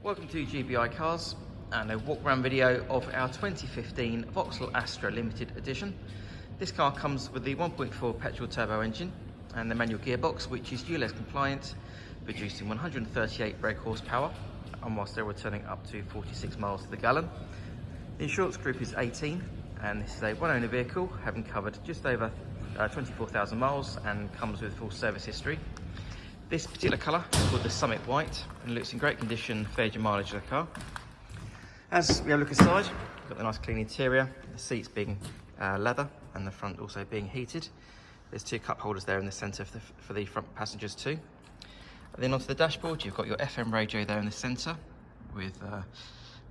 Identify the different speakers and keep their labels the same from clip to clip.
Speaker 1: Welcome to GBI Cars and a walk around video of our 2015 Vauxhall Astra Limited Edition. This car comes with the 1.4 petrol turbo engine and the manual gearbox, which is ULEZ compliant, producing 138 brake horsepower, and whilst they're returning up to 46 miles to the gallon. The insurance group is 18, and this is a one owner vehicle, having covered just over 24,000 miles and comes with full service history. This particular colour is called the Summit White and looks in great condition, fared your mileage of the car. As we have a look inside, we've got the nice clean interior, the seats being leather and the front also being heated. There's two cup holders there in the centre for the front passengers too. And then onto the dashboard, you've got your FM radio there in the centre with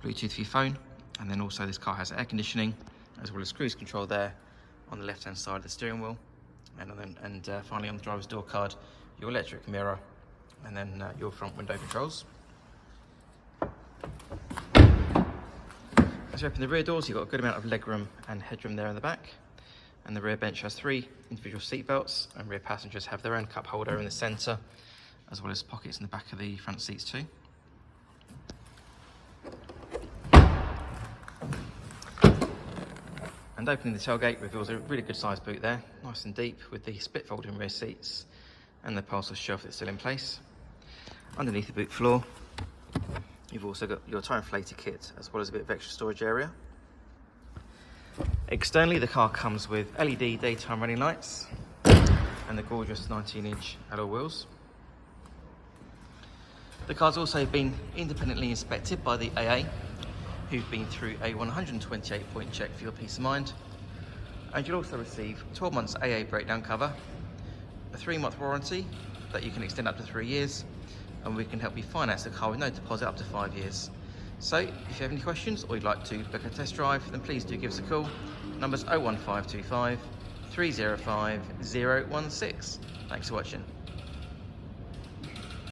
Speaker 1: Bluetooth for your phone, and then also this car has air conditioning as well as cruise control there on the left hand side of the steering wheel, and finally on the driver's door card, your electric mirror, and then your front window controls. As you open the rear doors, you've got a good amount of legroom and headroom there in the back, and the rear bench has three individual seat belts, and rear passengers have their own cup holder in the centre as well as pockets in the back of the front seats too. And opening the tailgate reveals a really good sized boot there, nice and deep, with the split folding rear seats and the parcel shelf that's still in place. Underneath the boot floor, you've also got your tyre inflator kit as well as a bit of extra storage area. Externally, the car comes with LED daytime running lights and the gorgeous 19-inch alloy wheels. The car's also been independently inspected by the AA, who've been through a 128-point check for your peace of mind. And you'll also receive 12 months AA breakdown cover, a 3-month warranty that you can extend up to 3 years, and we can help you finance the car with no deposit up to 5 years. So if you have any questions or you'd like to book a test drive, then please do give us a call. Number's 01525 305 016. Thanks for watching.